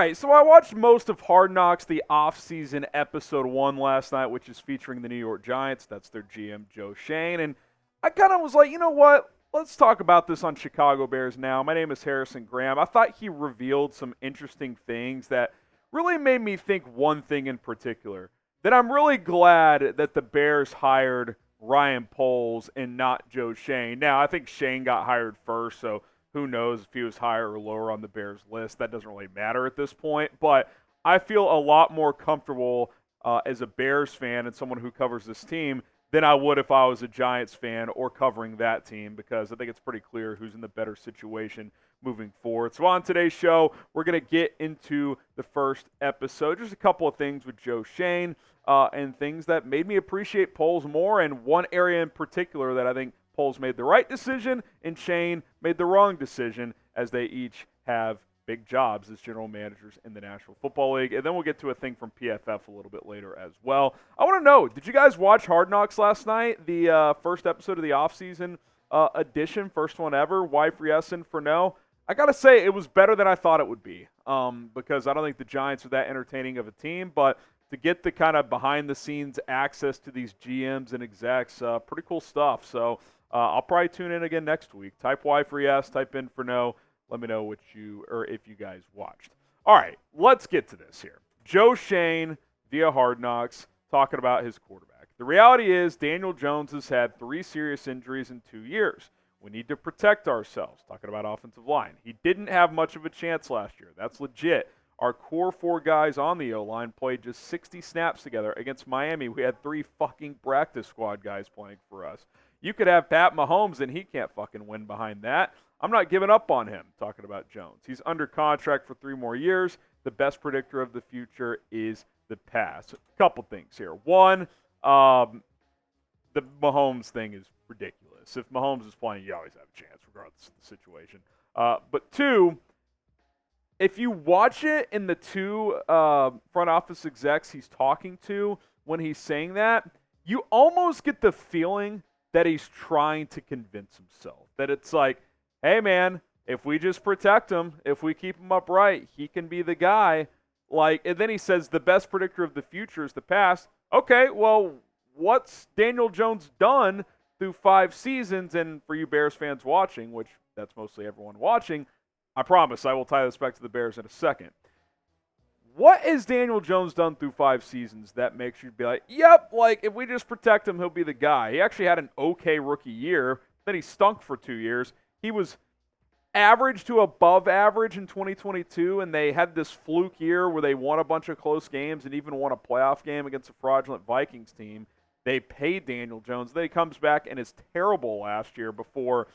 right, so I watched most of Hard Knocks, the Offseason episode 1 last night, which is featuring the New York Giants. That's their GM, Joe Schoen. And I kind of was like, you know what? Let's talk about this on Chicago Bears now. My name is Harrison Graham. I thought he revealed some interesting things that really made me think one thing in particular. That I'm really glad that the Bears hired Ryan Poles and not Joe Schoen. Now, I think Schoen got hired first, so who knows if he was higher or lower on the Bears list. That doesn't really matter at this point. But I feel a lot more comfortable as a Bears fan and someone who covers this team than I would if I was a Giants fan or covering that team, because I think it's pretty clear who's in the better situation moving forward. So on today's show, we're going to get into the first episode. Just a couple of things with Joe Schoen and things that made me appreciate Poles more, and one area in particular that I think Poles made the right decision and Schoen made the wrong decision, as they each have big jobs as general managers in the National Football League. And then we'll get to a thing from PFF a little bit later as well. I want to know, did you guys watch Hard Knocks last night? The first episode of the offseason edition, first one ever. Why for yes and for no? I got to say, it was better than I thought it would be, because I don't think the Giants are that entertaining of a team, but to get the kind of behind-the-scenes access to these GMs and execs, pretty cool stuff. So I'll probably tune in again next week. Type Y for yes, type in for no. Let me know what you, or if you guys watched. All right, let's get to this here. Joe Schoen via Hard Knocks talking about his quarterback. The reality is Daniel Jones has had 3 serious injuries in 2 years. We need to protect ourselves. Talking about offensive line. He didn't have much of a chance last year. That's legit. Our core 4 guys on the O-line played just 60 snaps together. Against Miami, we had 3 fucking practice squad guys playing for us. You could have Pat Mahomes, and he can't fucking win behind that. I'm not giving up on him, talking about Jones. He's under contract for 3 more years. The best predictor of the future is the past. A couple things here. One, the Mahomes thing is ridiculous. If Mahomes is playing, you always have a chance, regardless of the situation. But 2, if you watch it in the 2 front office execs he's talking to when he's saying that, you almost get the feeling that he's trying to convince himself. That it's like, hey, man, if we just protect him, if we keep him upright, he can be the guy. Like, and then he says the best predictor of the future is the past. Okay, well, what's Daniel Jones done through 5 seasons? And for you Bears fans watching, which that's mostly everyone watching, I promise I will tie this back to the Bears in a second. What has Daniel Jones done through 5 seasons that makes you be like, yep, like if we just protect him, he'll be the guy? He actually had an okay rookie year. Then he stunk for 2 years. He was average to above average in 2022, and they had this fluke year where they won a bunch of close games and even won a playoff game against a fraudulent Vikings team. They paid Daniel Jones. Then he comes back and is terrible last year before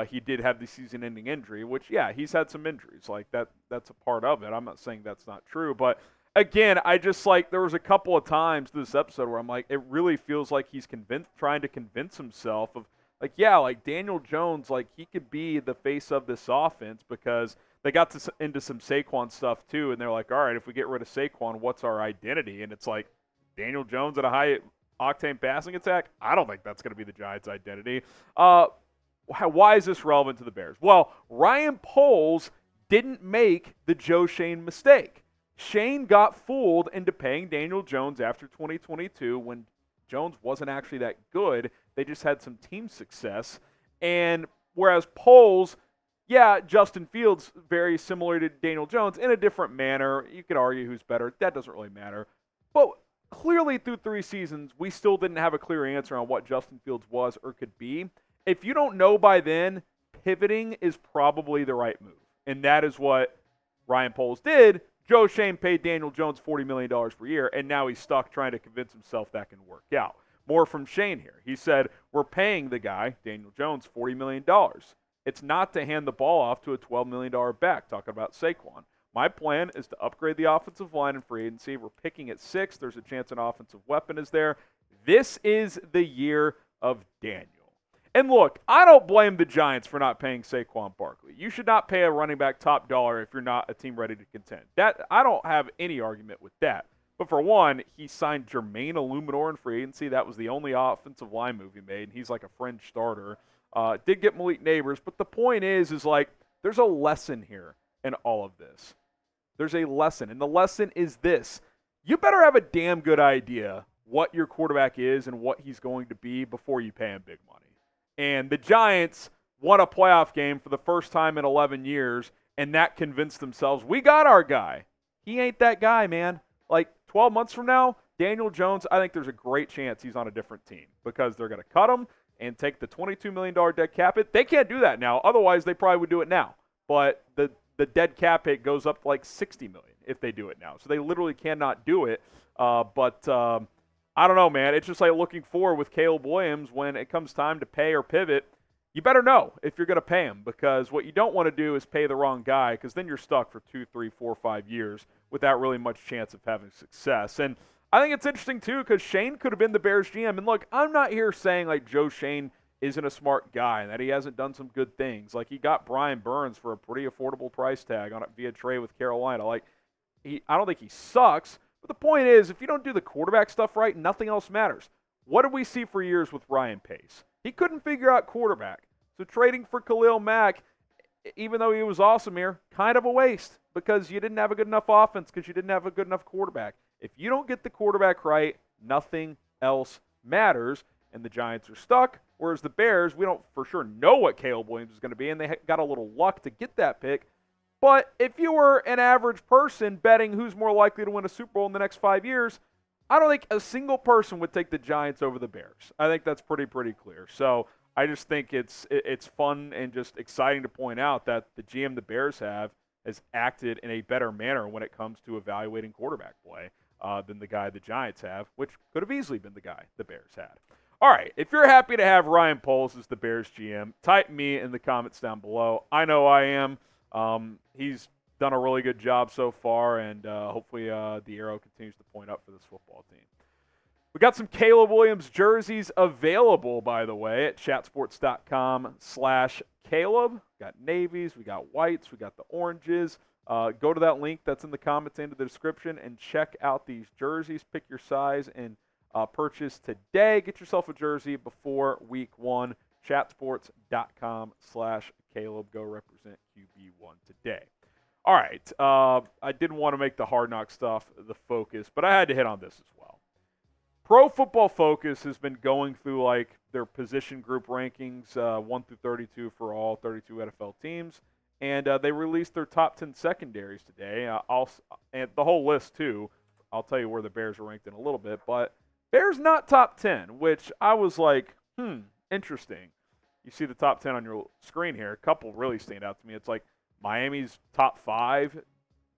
he did have the season-ending injury, which, yeah, he's had some injuries. Like, that's a part of it. I'm not saying that's not true. But, again, I just, like, there was a couple of times this episode where I'm like, it really feels like he's trying to convince himself of, like, yeah, like Daniel Jones, like he could be the face of this offense, because they got into some Saquon stuff too, and they're like, all right, if we get rid of Saquon, what's our identity? And it's like, Daniel Jones at a high-octane passing attack? I don't think that's going to be the Giants' identity. Why is this relevant to the Bears? Well, Ryan Poles didn't make the Joe Schoen mistake. Schoen got fooled into paying Daniel Jones after 2022 when Jones wasn't actually that good. They just had some team success. And whereas Poles, yeah, Justin Fields, very similar to Daniel Jones in a different manner. You could argue who's better. That doesn't really matter. But clearly through 3 seasons, we still didn't have a clear answer on what Justin Fields was or could be. If you don't know by then, pivoting is probably the right move. And that is what Ryan Poles did. Joe Schoen paid Daniel Jones $40 million per year, and now he's stuck trying to convince himself that can work out. More from Schoen here. He said, we're paying the guy, Daniel Jones, $40 million. It's not to hand the ball off to a $12 million back, talking about Saquon. My plan is to upgrade the offensive line in free agency. We're picking at 6. There's a chance an offensive weapon is there. This is the year of Daniel. And look, I don't blame the Giants for not paying Saquon Barkley. You should not pay a running back top dollar if you're not a team ready to contend. I don't have any argument with that. But for one, he signed Jermaine Illuminor in free agency. That was the only offensive line move he made, and he's like a fringe starter. Did get Malik Neighbors, but the point is like there's a lesson here in all of this. There's a lesson, and the lesson is this. You better have a damn good idea what your quarterback is and what he's going to be before you pay him big money. And the Giants won a playoff game for the first time in 11 years, and that convinced themselves, we got our guy. He ain't that guy, man. Like 12 months from now, Daniel Jones, I think there's a great chance he's on a different team because they're going to cut him and take the $22 million dead cap hit. They can't do that now. Otherwise, they probably would do it now. But the dead cap hit goes up to like $60 million if they do it now. So they literally cannot do it. But I don't know, man. It's just like looking forward with Caleb Williams when it comes time to pay or pivot. You better know if you're going to pay him, because what you don't want to do is pay the wrong guy, because then you're stuck for 2, 3, 4, 5 years without really much chance of having success. And I think it's interesting, too, because Schoen could have been the Bears GM. And look, I'm not here saying like Joe Schoen isn't a smart guy and that he hasn't done some good things. Like, he got Brian Burns for a pretty affordable price tag on it via trade with Carolina. Like, I don't think he sucks. But the point is, if you don't do the quarterback stuff right, nothing else matters. What did we see for years with Ryan Pace? He couldn't figure out quarterback. So trading for Khalil Mack, even though he was awesome here, kind of a waste because you didn't have a good enough offense, because you didn't have a good enough quarterback. If you don't get the quarterback right, nothing else matters, and the Giants are stuck, whereas the Bears, we don't for sure know what Caleb Williams is going to be, and they got a little luck to get that pick. But if you were an average person betting who's more likely to win a Super Bowl in the next 5 years, I don't think a single person would take the Giants over the Bears. I think that's pretty clear. So I just think it's fun and just exciting to point out that the GM the Bears have has acted in a better manner when it comes to evaluating quarterback play than the guy the Giants have, which could have easily been the guy the Bears had. All right, if you're happy to have Ryan Poles as the Bears GM, type me in the comments down below. I know I am. He's done a really good job so far, and hopefully the arrow continues to point up for this football team. We got some Caleb Williams jerseys available, by the way, at chatsports.com/Caleb. Got navies, we got whites, we got the oranges. Go to that link that's in the comments and in the description and check out these jerseys. Pick your size and purchase today. Get yourself a jersey before week 1. Chatsports.com/Caleb. Go represent QB1 today. All right. I didn't want to make the Hard Knock stuff the focus, but I had to hit on this as well. Pro Football Focus has been going through like their position group rankings, 1 through 32 for all 32 NFL teams, and they released their top 10 secondaries today. And the whole list too. I'll tell you where the Bears are ranked in a little bit, but Bears not top 10, which I was like, interesting. You see the top 10 on your screen here. A couple really stand out to me. It's like Miami's top 5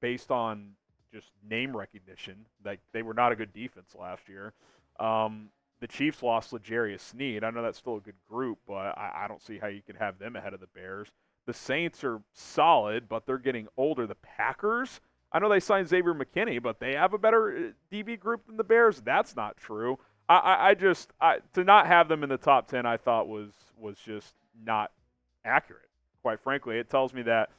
based on just name recognition. Like, they were not a good defense last year. The Chiefs lost L'Jarius Sneed. I know that's still a good group, but I don't see how you can have them ahead of the Bears. The Saints are solid, but they're getting older. The Packers, I know they signed Xavier McKinney, but they have a better DB group than the Bears. That's not true. To not have them in the top 10, I thought was just not accurate. Quite frankly, it tells me that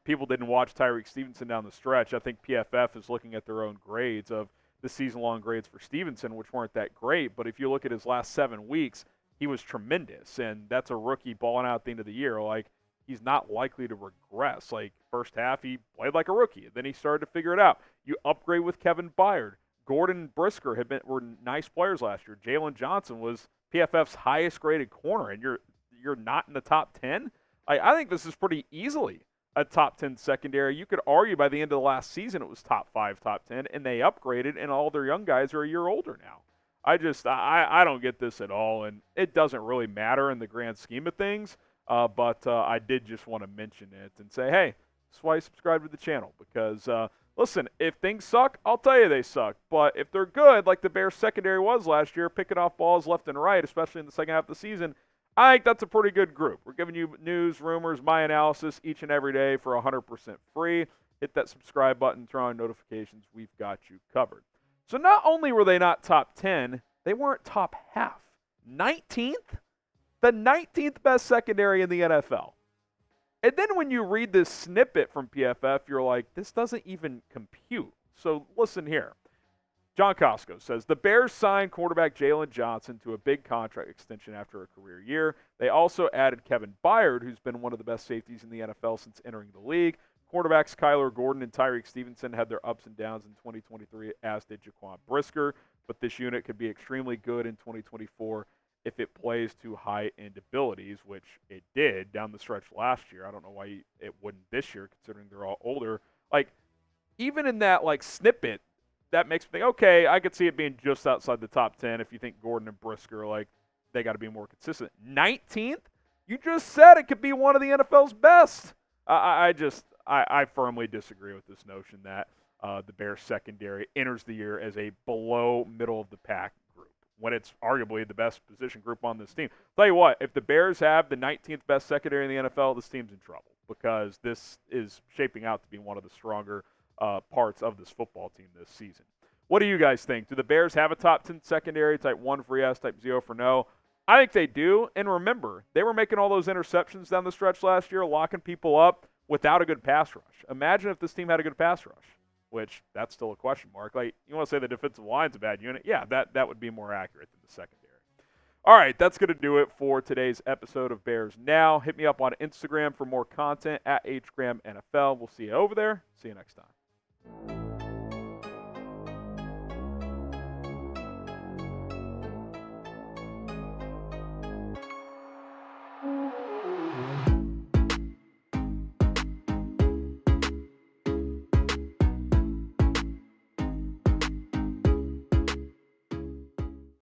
people didn't watch Tyreek Stevenson down the stretch. I think PFF is looking at their own grades of the season-long grades for Stevenson, which weren't that great. But if you look at his last 7 weeks, he was tremendous, and that's a rookie balling out at the end of the year. Like, he's not likely to regress. Like, first half, he played like a rookie. Then he started to figure it out. You upgrade with Kevin Byard. Gordon and Brisker were nice players last year. Jalen Johnson was PFF's highest-graded corner, and you're not in the top 10? I think this is pretty easily a top 10 secondary. You could argue by the end of the last season it was top 5, top 10, and they upgraded, and all their young guys are a year older now. I don't get this at all, and it doesn't really matter in the grand scheme of things, but I did just want to mention it and say, hey, that's why you subscribe to the channel, because listen, if things suck, I'll tell you they suck. But if they're good, like the Bears secondary was last year, picking off balls left and right, especially in the second half of the season, I think that's a pretty good group. We're giving you news, rumors, my analysis each and every day for 100% free. Hit that subscribe button, turn on notifications. We've got you covered. So not only were they not top 10, they weren't top half. 19th? The 19th best secondary in the NFL. And then when you read this snippet from PFF, you're like, this doesn't even compute. So listen here. John Costco says, the Bears signed quarterback Jalen Johnson to a big contract extension after a career year. They also added Kevin Byard, who's been one of the best safeties in the NFL since entering the league. Quarterbacks Kyler Gordon and Tyreek Stevenson had their ups and downs in 2023, as did Jaquan Brisker, but this unit could be extremely good in 2024 if it plays to high-end abilities, which it did down the stretch last year. I don't know why it wouldn't this year, considering they're all older. Like, even in that, like, snippet, that makes me think, okay, I could see it being just outside the top 10 if you think Gordon and Brisker, like, they got to be more consistent. 19th? You just said it could be one of the NFL's best. I firmly disagree with this notion that the Bears secondary enters the year as a below middle of the pack group when it's arguably the best position group on this team. Tell you what, if the Bears have the 19th best secondary in the NFL, this team's in trouble because this is shaping out to be one of the stronger parts of this football team this season. What do you guys think? Do the Bears have a top 10 secondary, type 1 for yes, type 0 for no? I think they do. And remember, they were making all those interceptions down the stretch last year, locking people up without a good pass rush. Imagine if this team had a good pass rush, which that's still a question mark. Like, you want to say the defensive line's a bad unit? Yeah, that would be more accurate than the secondary. All right, that's going to do it for today's episode of Bears Now. Hit me up on Instagram for more content at HGramNFL. We'll see you over there. See you next time.